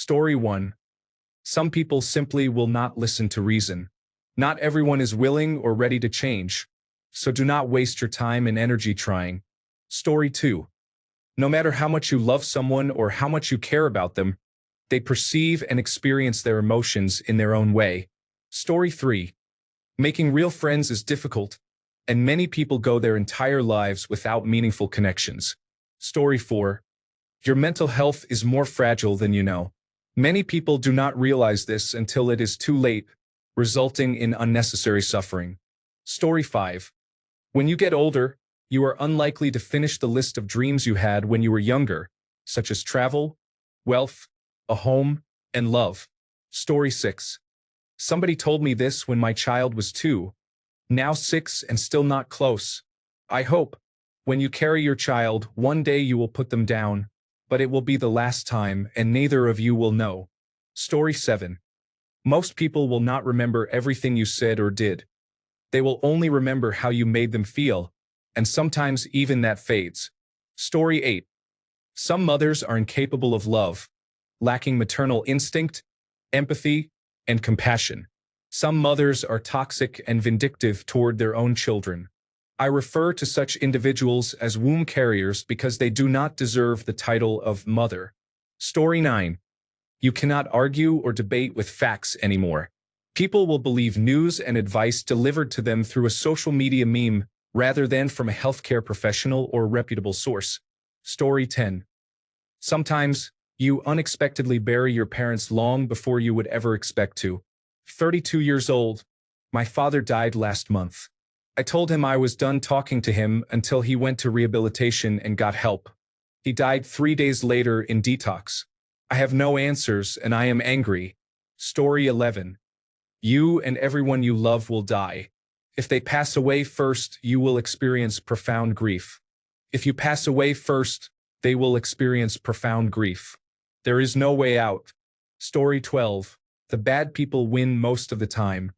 Story 1. Some people simply will not listen to reason. Not everyone is willing or ready to change, so do not waste your time and energy trying. Story 2. No matter how much you love someone or how much you care about them, they perceive and experience their emotions in their own way. Story 3. Making real friends is difficult, and many people go their entire lives without meaningful connections. Story 4. Your mental health is more fragile than you know. Many people do not realize this until it is too late, resulting in unnecessary suffering. Story 5. When you get older, you are unlikely to finish the list of dreams you had when you were younger, such as travel, wealth, a home, and love. Story 6. Somebody told me this when my child was 2, now 6 and still not close. I hope, when you carry your child, one day you will put them down, but it will be the last time and neither of you will know. Story 7. Most people will not remember everything you said or did. They will only remember how you made them feel, and sometimes even that fades. Story 8. Some mothers are incapable of love, lacking maternal instinct, empathy, and compassion. Some mothers are toxic and vindictive toward their own children. I refer to such individuals as womb carriers because they do not deserve the title of mother. Story 9. You cannot argue or debate with facts anymore. People will believe news and advice delivered to them through a social media meme rather than from a healthcare professional or reputable source. Story 10. Sometimes, you unexpectedly bury your parents long before you would ever expect to. 32 years old. My father died last month. I told him I was done talking to him until he went to rehabilitation and got help. He died 3 days later in detox. I have no answers and I am angry. Story 11. You and everyone you love will die. If they pass away first, you will experience profound grief. If you pass away first, they will experience profound grief. There is no way out. Story 12. The bad people win most of the time.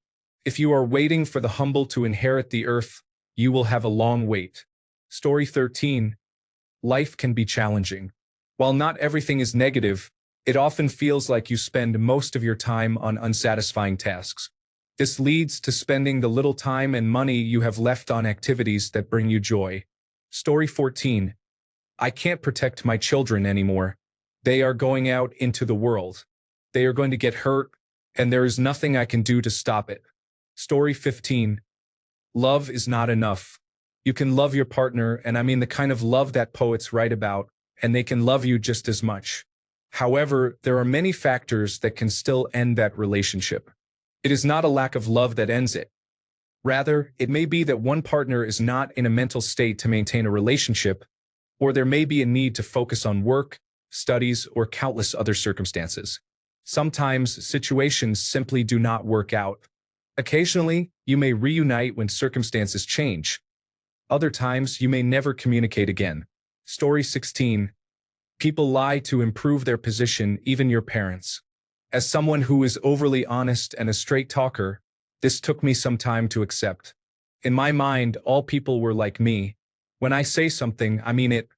If you are waiting for the humble to inherit the earth, you will have a long wait. Story 13. Life can be challenging. While not everything is negative, it often feels like you spend most of your time on unsatisfying tasks. This leads to spending the little time and money you have left on activities that bring you joy. Story 14. I can't protect my children anymore. They are going out into the world. They are going to get hurt, and there is nothing I can do to stop it. Story 15. Love is not enough. You can love your partner, and I mean the kind of love that poets write about, and they can love you just as much. However, there are many factors that can still end that relationship. It is not a lack of love that ends it. Rather, it may be that one partner is not in a mental state to maintain a relationship, or there may be a need to focus on work, studies, or countless other circumstances. Sometimes situations simply do not work out. Occasionally, you may reunite when circumstances change. Other times, you may never communicate again. Story 16. People lie to improve their position, even your parents. As someone who is overly honest and a straight talker, this took me some time to accept. In my mind, all people were like me. When I say something, I mean it.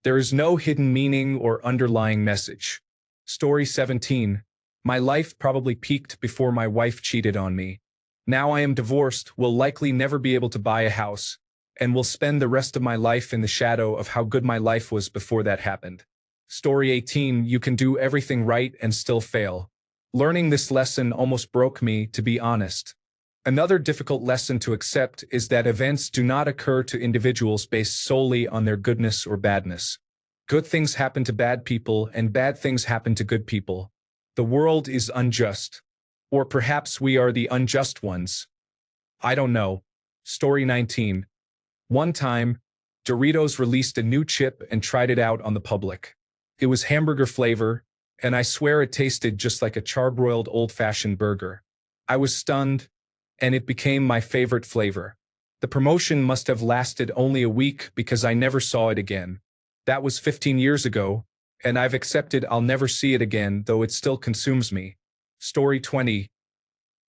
There is no hidden meaning or underlying message. Story 17. My life probably peaked before my wife cheated on me. Now I am divorced, will likely never be able to buy a house, and will spend the rest of my life in the shadow of how good my life was before that happened. Story 18. You can do everything right and still fail. Learning this lesson almost broke me, to be honest. Another difficult lesson to accept is that events do not occur to individuals based solely on their goodness or badness. Good things happen to bad people and bad things happen to good people. The world is unjust. Or perhaps we are the unjust ones. I don't know. Story 19. One time, Doritos released a new chip and tried it out on the public. It was hamburger flavor, and I swear it tasted just like a charbroiled old-fashioned burger. I was stunned, and it became my favorite flavor. The promotion must have lasted only a week because I never saw it again. That was 15 years ago, and I've accepted I'll never see it again, though it still consumes me. Story 20.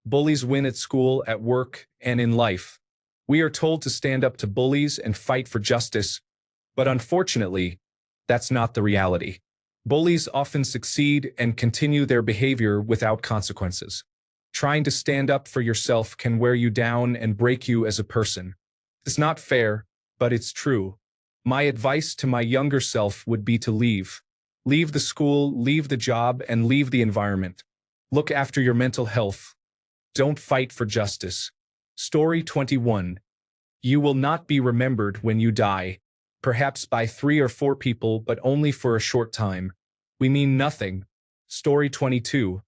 Bullies win at school, at work, and in life. We are told to stand up to bullies and fight for justice, but unfortunately, that's not the reality. Bullies often succeed and continue their behavior without consequences. Trying to stand up for yourself can wear you down and break you as a person. It's not fair, but it's true. My advice to my younger self would be to leave. Leave the school, leave the job, and leave the environment. Look after your mental health. Don't fight for justice. Story 21. You will not be remembered when you die. Perhaps by 3 or 4 people, but only for a short time. We mean nothing. Story 22.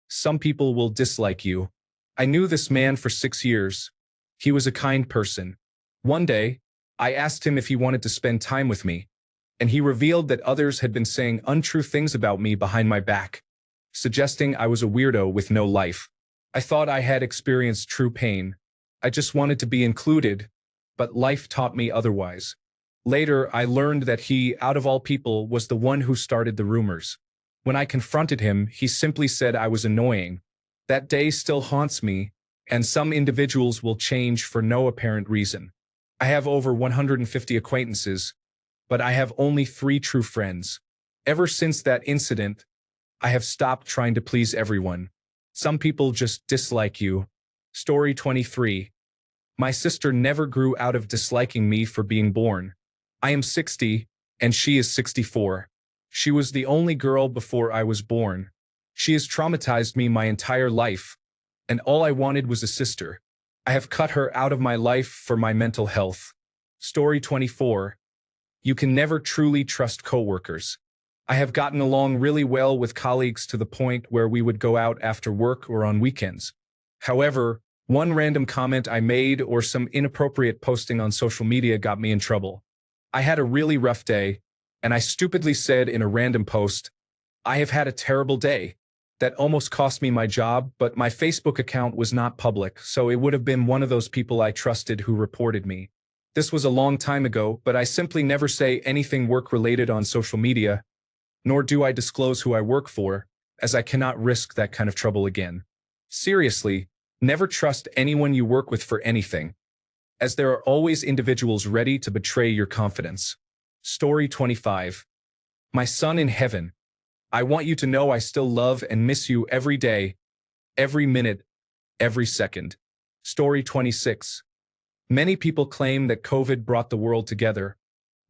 Some people will dislike you. I knew this man for 6 years. He was a kind person. One day, I asked him if he wanted to spend time with me, and he revealed that others had been saying untrue things about me behind my back, suggesting I was a weirdo with no life. I thought I had experienced true pain. I just wanted to be included, but life taught me otherwise. Later, I learned that he, out of all people, was the one who started the rumors. When I confronted him, he simply said I was annoying. That day still haunts me, and some individuals will change for no apparent reason. I have over 150 acquaintances, but I have only 3 true friends. Ever since that incident, I have stopped trying to please everyone. Some people just dislike you. Story 23. My sister never grew out of disliking me for being born. I am 60, and she is 64. She was the only girl before I was born. She has traumatized me my entire life, and all I wanted was a sister. I have cut her out of my life for my mental health. Story 24. You can never truly trust coworkers. I have gotten along really well with colleagues to the point where we would go out after work or on weekends. However, one random comment I made or some inappropriate posting on social media got me in trouble. I had a really rough day, and I stupidly said in a random post, "I have had a terrible day." That almost cost me my job, but my Facebook account was not public, so it would have been one of those people I trusted who reported me. This was a long time ago, but I simply never say anything work-related on social media, nor do I disclose who I work for, as I cannot risk that kind of trouble again. Seriously, never trust anyone you work with for anything, as there are always individuals ready to betray your confidence. Story 25. My son in heaven. I want you to know I still love and miss you every day, every minute, every second. Story 26. Many people claim that COVID brought the world together,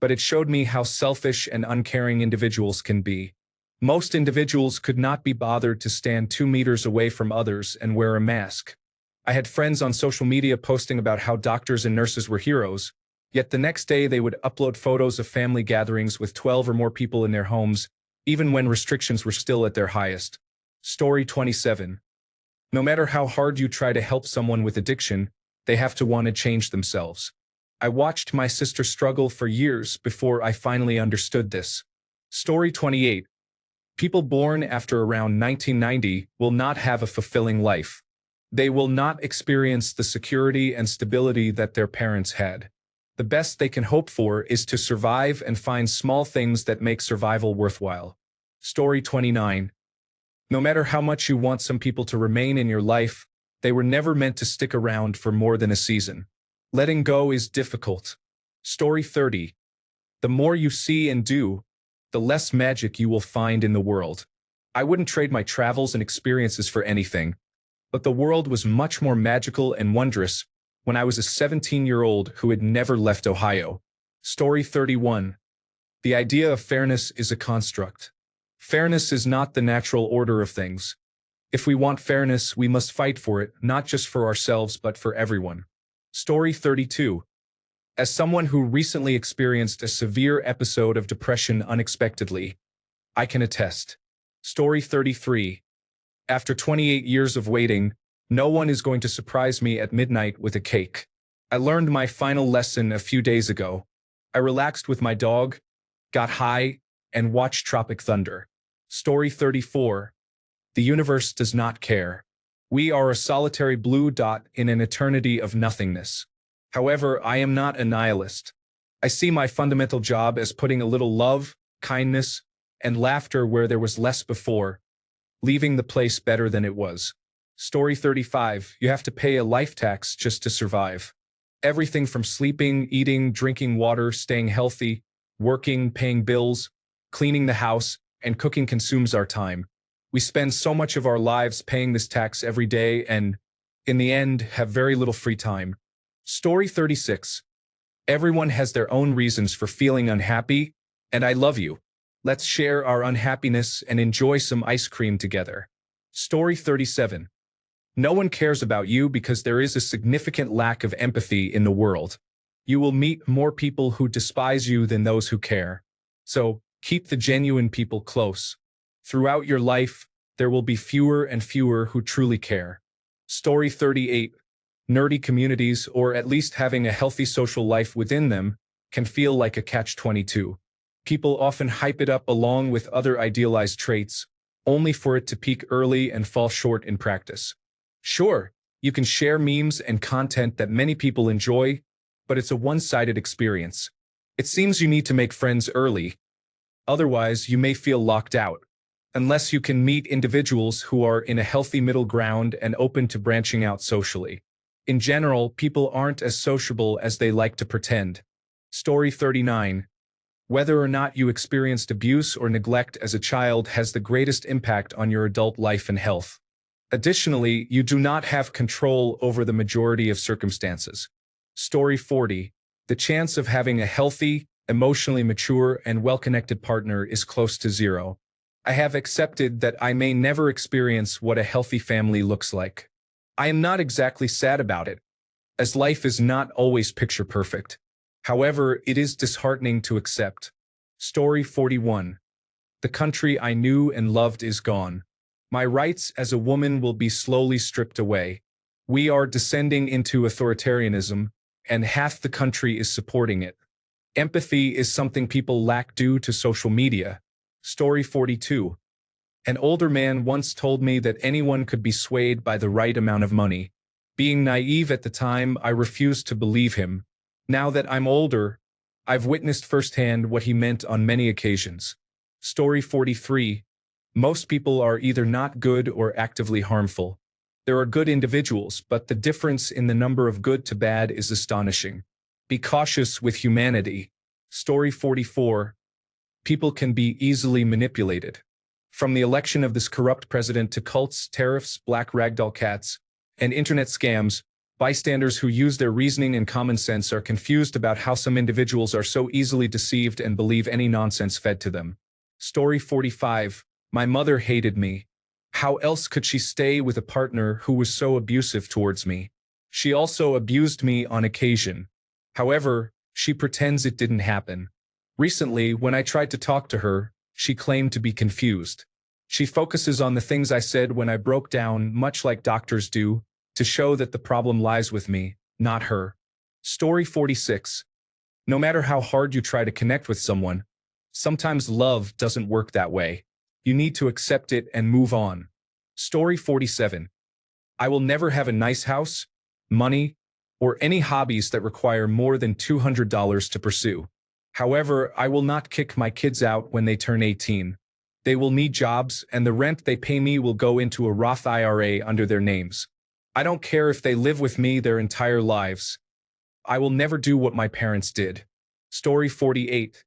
but it showed me how selfish and uncaring individuals can be. Most individuals could not be bothered to stand 2 meters away from others and wear a mask. I had friends on social media posting about how doctors and nurses were heroes, yet the next day they would upload photos of family gatherings with 12 or more people in their homes, even when restrictions were still at their highest. Story 27. No matter how hard you try to help someone with addiction, they have to want to change themselves. I watched my sister struggle for years before I finally understood this. Story 28. People born after around 1990 will not have a fulfilling life. They will not experience the security and stability that their parents had. The best they can hope for is to survive and find small things that make survival worthwhile. Story 29. No matter how much you want some people to remain in your life, they were never meant to stick around for more than a season. Letting go is difficult. Story 30. The more you see and do, the less magic you will find in the world. I wouldn't trade my travels and experiences for anything, but the world was much more magical and wondrous when I was a 17-year-old who had never left Ohio. Story 31. The idea of fairness is a construct. Fairness is not the natural order of things. If we want fairness, we must fight for it, not just for ourselves but for everyone. Story 32. As someone who recently experienced a severe episode of depression unexpectedly, I can attest. Story 33. After 28 years of waiting, no one is going to surprise me at midnight with a cake. I learned my final lesson a few days ago. I relaxed with my dog, got high, and watched Tropic Thunder. Story 34. The universe does not care. We are a solitary blue dot in an eternity of nothingness. However, I am not a nihilist. I see my fundamental job as putting a little love, kindness, and laughter where there was less before, leaving the place better than it was. Story 35. You have to pay a life tax just to survive. Everything from sleeping, eating, drinking water, staying healthy, working, paying bills, cleaning the house, and cooking consumes our time. We spend so much of our lives paying this tax every day and, in the end, have very little free time. Story 36. Everyone has their own reasons for feeling unhappy, and I love you. Let's share our unhappiness and enjoy some ice cream together. Story 37. No one cares about you because there is a significant lack of empathy in the world. You will meet more people who despise you than those who care. So, keep the genuine people close. Throughout your life, there will be fewer and fewer who truly care. Story 38. Nerdy communities, or at least having a healthy social life within them, can feel like a catch-22. People often hype it up along with other idealized traits, only for it to peak early and fall short in practice. Sure, you can share memes and content that many people enjoy, but it's a one-sided experience. It seems you need to make friends early. Otherwise, you may feel locked out, unless you can meet individuals who are in a healthy middle ground and open to branching out socially. In general, people aren't as sociable as they like to pretend. Story 39. Whether or not you experienced abuse or neglect as a child has the greatest impact on your adult life and health. Additionally, you do not have control over the majority of circumstances. Story 40. The chance of having a healthy, emotionally mature, and well-connected partner is close to zero. I have accepted that I may never experience what a healthy family looks like. I am not exactly sad about it, as life is not always picture perfect. However, it is disheartening to accept. Story 41. The country I knew and loved is gone. My rights as a woman will be slowly stripped away. We are descending into authoritarianism, and half the country is supporting it. Empathy is something people lack due to social media. Story 42. An older man once told me that anyone could be swayed by the right amount of money. Being naive at the time, I refused to believe him. Now that I'm older, I've witnessed firsthand what he meant on many occasions. Story 43. Most people are either not good or actively harmful. There are good individuals, but the difference in the number of good to bad is astonishing. Be cautious with humanity. Story 44. People can be easily manipulated. From the election of this corrupt president to cults, tariffs, black ragdoll cats, and internet scams, bystanders who use their reasoning and common sense are confused about how some individuals are so easily deceived and believe any nonsense fed to them. Story 45. My mother hated me. How else could she stay with a partner who was so abusive towards me? She also abused me on occasion. However, she pretends it didn't happen. Recently, when I tried to talk to her, she claimed to be confused. She focuses on the things I said when I broke down, much like doctors do, to show that the problem lies with me, not her. Story 46. No matter how hard you try to connect with someone, sometimes love doesn't work that way. You need to accept it and move on. Story 47. I will never have a nice house, money, or any hobbies that require more than $200 to pursue. However, I will not kick my kids out when they turn 18. They will need jobs, and the rent they pay me will go into a Roth IRA under their names. I don't care if they live with me their entire lives. I will never do what my parents did. Story 48.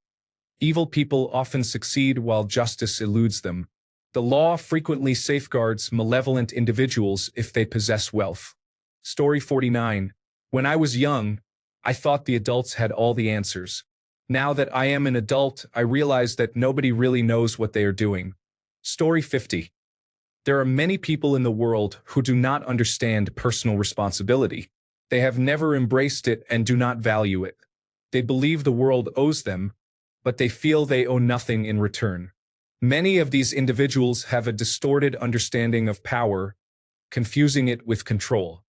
Evil people often succeed while justice eludes them. The law frequently safeguards malevolent individuals if they possess wealth. Story 49. When I was young, I thought the adults had all the answers. Now that I am an adult, I realize that nobody really knows what they are doing. Story 50. There are many people in the world who do not understand personal responsibility. They have never embraced it and do not value it. They believe the world owes them, but they feel they owe nothing in return. Many of these individuals have a distorted understanding of power, confusing it with control.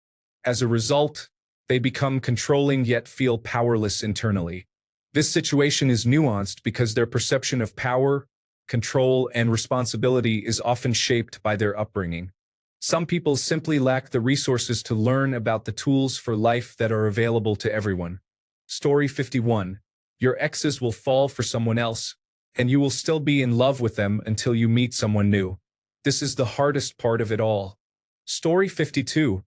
As a result, they become controlling yet feel powerless internally. This situation is nuanced because their perception of power, control, and responsibility is often shaped by their upbringing. Some people simply lack the resources to learn about the tools for life that are available to everyone. Story 51. Your exes will fall for someone else, and you will still be in love with them until you meet someone new. This is the hardest part of it all. Story 52.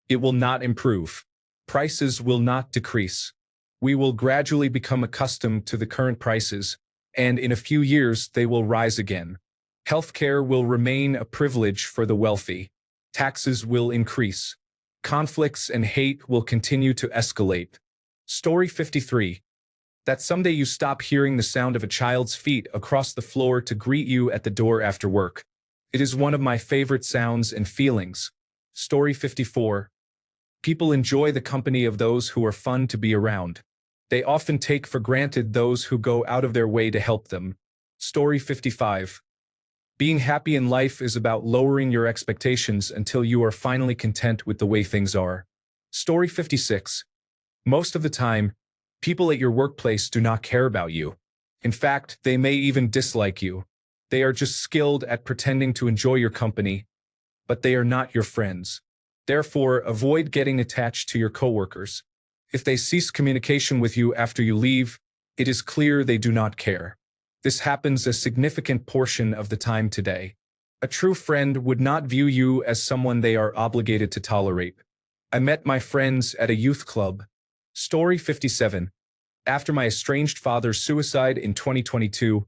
It will not improve. Prices will not decrease. We will gradually become accustomed to the current prices, and in a few years they will rise again. Healthcare will remain a privilege for the wealthy. Taxes will increase. Conflicts and hate will continue to escalate. Story 53. That someday you stop hearing the sound of a child's feet across the floor to greet you at the door after work. It is one of my favorite sounds and feelings. Story 54. People enjoy the company of those who are fun to be around. They often take for granted those who go out of their way to help them. Story 55. Being happy in life is about lowering your expectations until you are finally content with the way things are. Story 56. Most of the time, people at your workplace do not care about you. In fact, they may even dislike you. They are just skilled at pretending to enjoy your company, but they are not your friends. Therefore, avoid getting attached to your coworkers. If they cease communication with you after you leave, it is clear they do not care. This happens a significant portion of the time today. A true friend would not view you as someone they are obligated to tolerate. I met my friends at a youth club. Story 57. After my estranged father's suicide in 2022,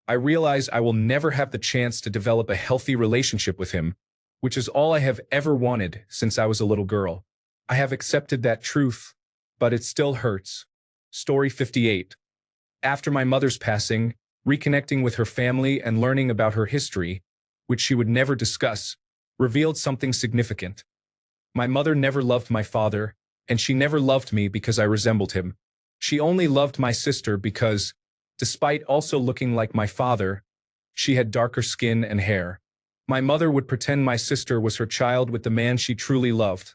I realize I will never have the chance to develop a healthy relationship with him, which is all I have ever wanted since I was a little girl. I have accepted that truth, but it still hurts. Story 58. After my mother's passing, reconnecting with her family and learning about her history, which she would never discuss, revealed something significant. My mother never loved my father, and she never loved me because I resembled him. She only loved my sister because, despite also looking like my father, she had darker skin and hair. My mother would pretend my sister was her child with the man she truly loved.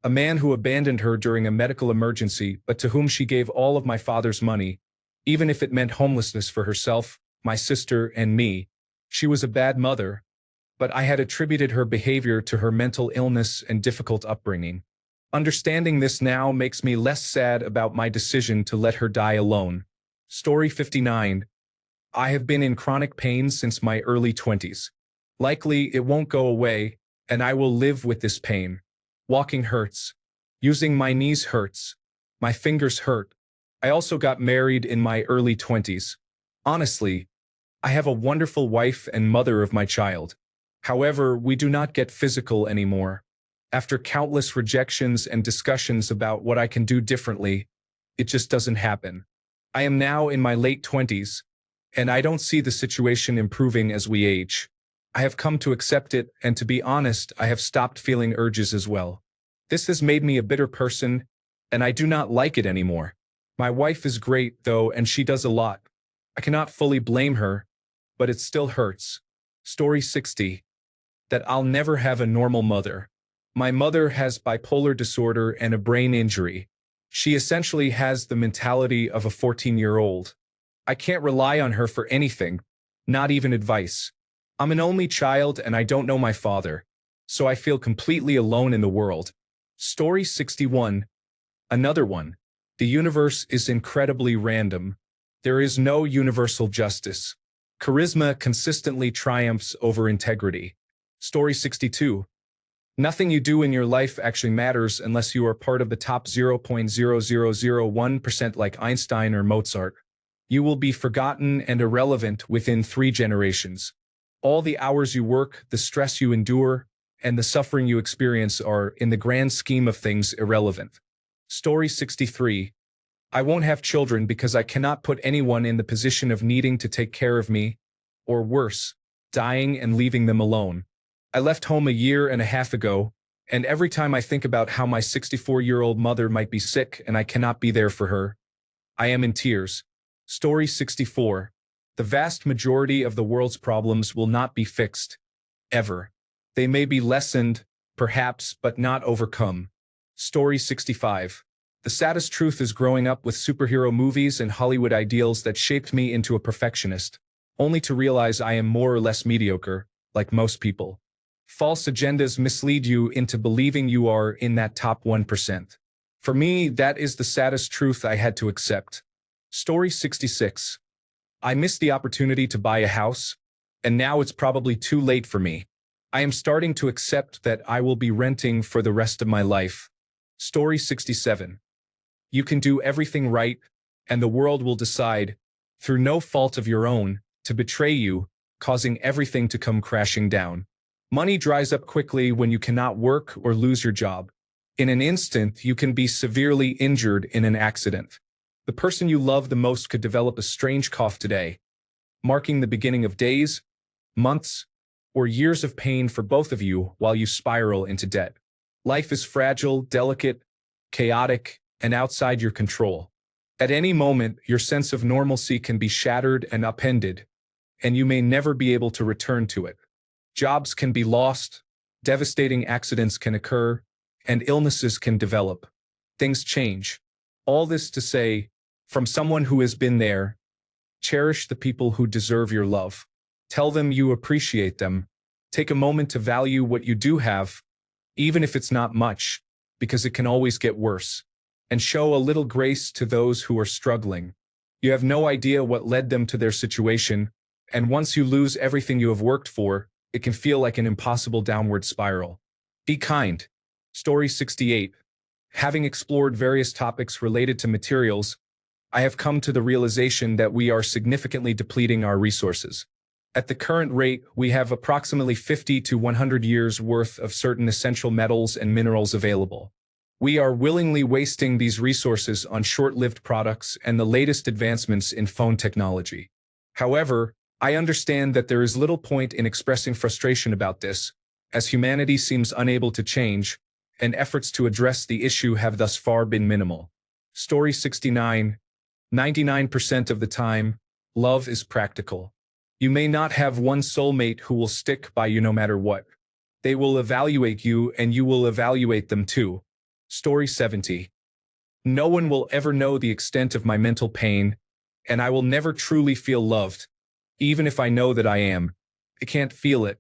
A man who abandoned her during a medical emergency, but to whom she gave all of my father's money, even if it meant homelessness for herself, my sister, and me. She was a bad mother, but I had attributed her behavior to her mental illness and difficult upbringing. Understanding this now makes me less sad about my decision to let her die alone. Story 59. I have been in chronic pain since my early 20s. Likely it won't go away, and I will live with this pain. Walking hurts. Using my knees hurts. My fingers hurt. I also got married in my early 20s. Honestly, I have a wonderful wife and mother of my child. However, we do not get physical anymore. After countless rejections and discussions about what I can do differently, it just doesn't happen. I am now in my late 20s, and I don't see the situation improving as we age. I have come to accept it, and to be honest, I have stopped feeling urges as well. This has made me a bitter person, and I do not like it anymore. My wife is great, though, and she does a lot. I cannot fully blame her, but it still hurts. Story 60. That I'll never have a normal mother. My mother has bipolar disorder and a brain injury. She essentially has the mentality of a 14-year-old. I can't rely on her for anything, not even advice. I'm an only child and I don't know my father, so I feel completely alone in the world. Story 61. Another one. The universe is incredibly random. There is no universal justice. Charisma consistently triumphs over integrity. Story 62. Nothing you do in your life actually matters unless you are part of the top 0.0001% like Einstein or Mozart. You will be forgotten and irrelevant within 3 generations. All the hours you work, the stress you endure, and the suffering you experience are, in the grand scheme of things, irrelevant. Story 63. I won't have children because I cannot put anyone in the position of needing to take care of me, or worse, dying and leaving them alone. I left home a year and a half ago, and every time I think about how my 64-year-old mother might be sick and I cannot be there for her, I am in tears. Story 64. The vast majority of the world's problems will not be fixed, ever. They may be lessened, perhaps, but not overcome. Story 65. The saddest truth is growing up with superhero movies and Hollywood ideals that shaped me into a perfectionist, only to realize I am more or less mediocre, like most people. False agendas mislead you into believing you are in that top 1%. For me, that is the saddest truth I had to accept. Story 66. I missed the opportunity to buy a house, and now it's probably too late for me. I am starting to accept that I will be renting for the rest of my life. Story 67. You can do everything right, and the world will decide, through no fault of your own, to betray you, causing everything to come crashing down. Money dries up quickly when you cannot work or lose your job. In an instant, you can be severely injured in an accident. The person you love the most could develop a strange cough today, marking the beginning of days, months, or years of pain for both of you while you spiral into debt. Life is fragile, delicate, chaotic, and outside your control. At any moment, your sense of normalcy can be shattered and upended, and you may never be able to return to it. Jobs can be lost, devastating accidents can occur, and illnesses can develop. Things change. All this to say, from someone who has been there, cherish the people who deserve your love. Tell them you appreciate them. Take a moment to value what you do have, even if it's not much, because it can always get worse. And show a little grace to those who are struggling. You have no idea what led them to their situation, and once you lose everything you have worked for, it can feel like an impossible downward spiral. Be kind. Story 68. Having explored various topics related to materials, I have come to the realization that we are significantly depleting our resources. At the current rate, we have approximately 50 to 100 years worth of certain essential metals and minerals available. We are willingly wasting these resources on short-lived products and the latest advancements in phone technology. However, I understand that there is little point in expressing frustration about this, as humanity seems unable to change, and efforts to address the issue have thus far been minimal. Story 69. 99% of the time, love is practical. You may not have one soulmate who will stick by you no matter what. They will evaluate you and you will evaluate them too. Story 70. No one will ever know the extent of my mental pain, and I will never truly feel loved. Even if I know that I am, I can't feel it.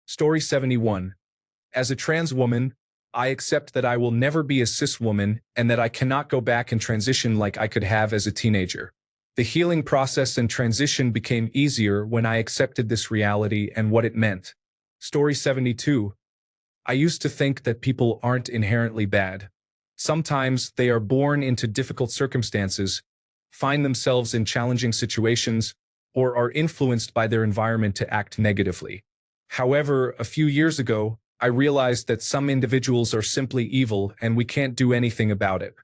Story 71. As a trans woman, I accept that I will never be a cis woman and that I cannot go back and transition like I could have as a teenager. The healing process and transition became easier when I accepted this reality and what it meant. Story 72. I used to think that people aren't inherently bad. Sometimes they are born into difficult circumstances, find themselves in challenging situations, or are influenced by their environment to act negatively. However, a few years ago, I realized that some individuals are simply evil and we can't do anything about it.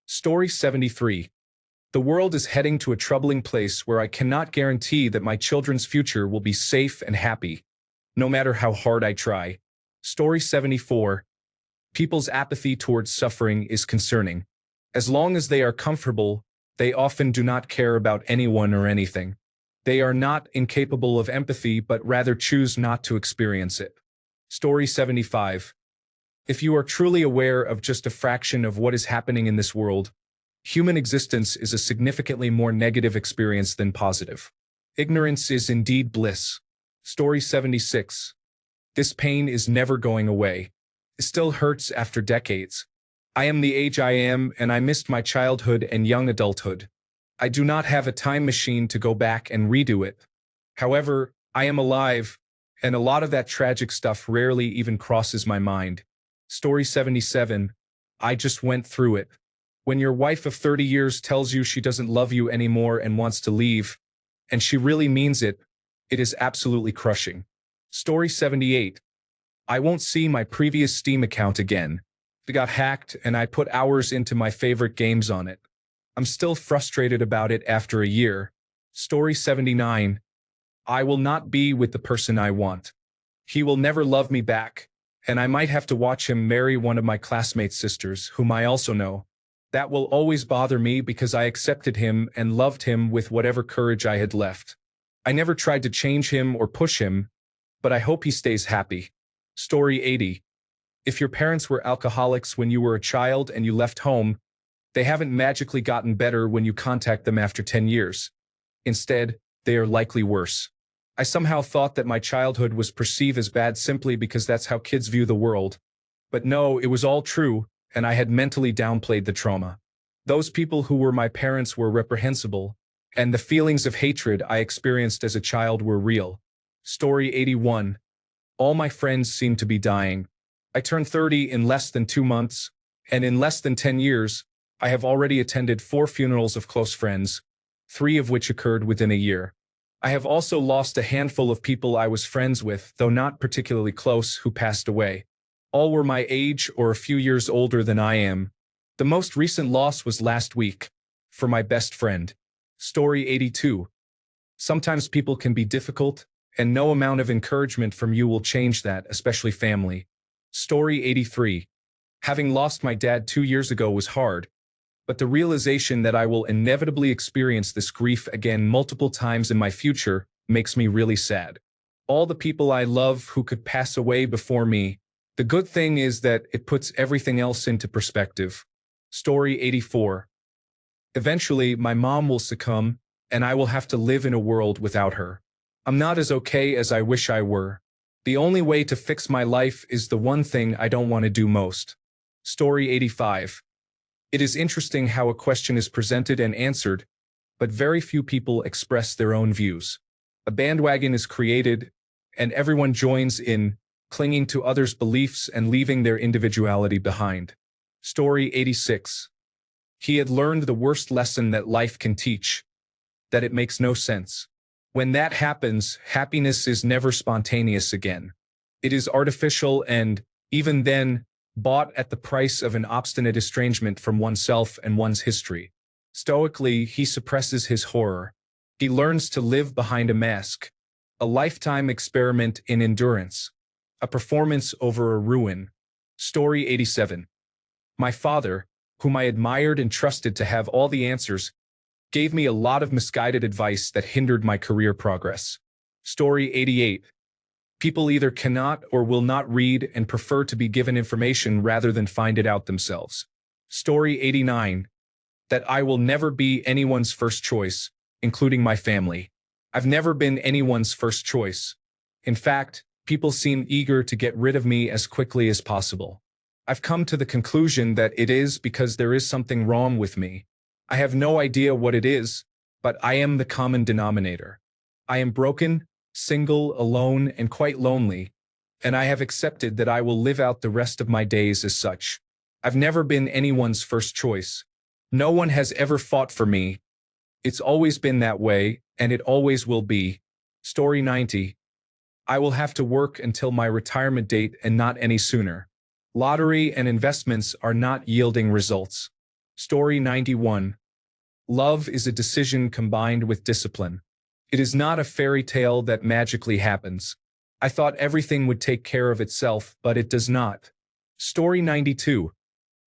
Story 73. The world is heading to a troubling place where I cannot guarantee that my children's future will be safe and happy, no matter how hard I try. Story 74. People's apathy towards suffering is concerning. As long as they are comfortable, they often do not care about anyone or anything. They are not incapable of empathy but rather choose not to experience it. Story 75. If you are truly aware of just a fraction of what is happening in this world, human existence is a significantly more negative experience than positive. Ignorance is indeed bliss. Story 76. This pain is never going away. It still hurts after decades. I am the age I am, and I missed my childhood and young adulthood. I do not have a time machine to go back and redo it. However, I am alive, and a lot of that tragic stuff rarely even crosses my mind. Story 77. I just went through it. When your wife of 30 years tells you she doesn't love you anymore and wants to leave, and she really means it, it is absolutely crushing. Story 78. I won't see my previous Steam account again. It got hacked and I put hours into my favorite games on it. I'm still frustrated about it after a year. Story 79. I will not be with the person I want. He will never love me back, and I might have to watch him marry one of my classmates' sisters, whom I also know. That will always bother me because I accepted him and loved him with whatever courage I had left. I never tried to change him or push him, but I hope he stays happy. Story 80. If your parents were alcoholics when you were a child and you left home, they haven't magically gotten better when you contact them after 10 years. Instead, they are likely worse. I somehow thought that my childhood was perceived as bad simply because that's how kids view the world. But no, it was all true, and I had mentally downplayed the trauma. Those people who were my parents were reprehensible, and the feelings of hatred I experienced as a child were real. Story 81. All my friends seem to be dying. I turned 30 in less than 2 months, and in less than 10 years, I have already attended 4 funerals of close friends, 3 of which occurred within a year. I have also lost a handful of people I was friends with, though not particularly close, who passed away. All were my age or a few years older than I am. The most recent loss was last week, for my best friend. Story 82. Sometimes people can be difficult, and no amount of encouragement from you will change that, especially family. Story 83. Having lost my dad 2 years ago was hard, but the realization that I will inevitably experience this grief again multiple times in my future makes me really sad. All the people I love who could pass away before me, the good thing is that it puts everything else into perspective. Story 84. Eventually, my mom will succumb, and I will have to live in a world without her. I'm not as okay as I wish I were. The only way to fix my life is the one thing I don't want to do most. Story 85. It is interesting how a question is presented and answered, but very few people express their own views. A bandwagon is created, and everyone joins in, clinging to others' beliefs and leaving their individuality behind. Story 86. He had learned the worst lesson that life can teach, that it makes no sense. When that happens, happiness is never spontaneous again. It is artificial and, even then, bought at the price of an obstinate estrangement from oneself and one's history. Stoically, he suppresses his horror. He learns to live behind a mask. A lifetime experiment in endurance. A performance over a ruin. Story 87. My father, whom I admired and trusted to have all the answers, gave me a lot of misguided advice that hindered my career progress. Story 88. People either cannot or will not read and prefer to be given information rather than find it out themselves. Story 89. That I will never be anyone's first choice, including my family. I've never been anyone's first choice. In fact, people seem eager to get rid of me as quickly as possible. I've come to the conclusion that it is because there is something wrong with me. I have no idea what it is, but I am the common denominator. I am broken, single, alone, and quite lonely, and I have accepted that I will live out the rest of my days as such. I've never been anyone's first choice. No one has ever fought for me. It's always been that way, and it always will be. Story 90. I will have to work until my retirement date and not any sooner. Lottery and investments are not yielding results. Story 91. Love is a decision combined with discipline. It is not a fairy tale that magically happens. I thought everything would take care of itself, but it does not. Story 92.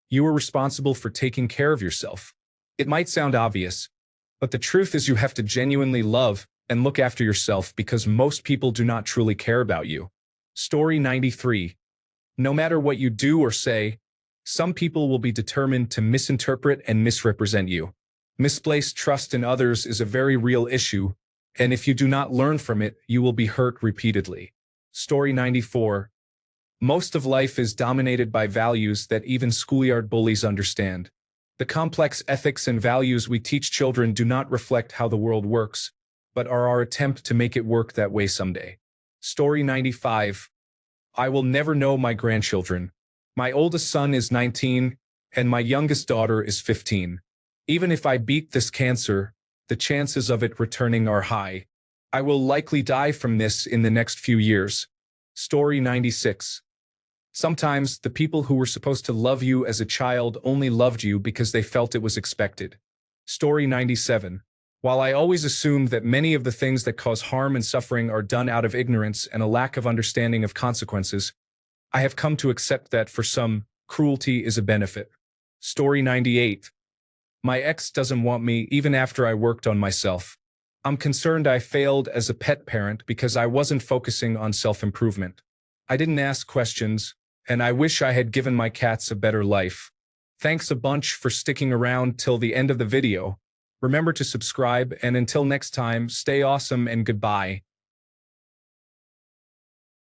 You are responsible for taking care of yourself. It might sound obvious, but the truth is you have to genuinely love and look after yourself because most people do not truly care about you. Story 93. No matter what you do or say, some people will be determined to misinterpret and misrepresent you. Misplaced trust in others is a very real issue, and if you do not learn from it, you will be hurt repeatedly. Story 94. Most of life is dominated by values that even schoolyard bullies understand. The complex ethics and values we teach children do not reflect how the world works, but are our attempt to make it work that way someday. Story 95. I will never know my grandchildren. My oldest son is 19, and my youngest daughter is 15. Even if I beat this cancer, the chances of it returning are high. I will likely die from this in the next few years. Story 96. Sometimes the people who were supposed to love you as a child only loved you because they felt it was expected. Story 97. While I always assumed that many of the things that cause harm and suffering are done out of ignorance and a lack of understanding of consequences, I have come to accept that for some, cruelty is a benefit. Story 98. My ex doesn't want me even after I worked on myself. I'm concerned I failed as a pet parent because I wasn't focusing on self-improvement. I didn't ask questions, and I wish I had given my cats a better life. Thanks a bunch for sticking around till the end of the video. Remember to subscribe, and until next time, stay awesome and goodbye.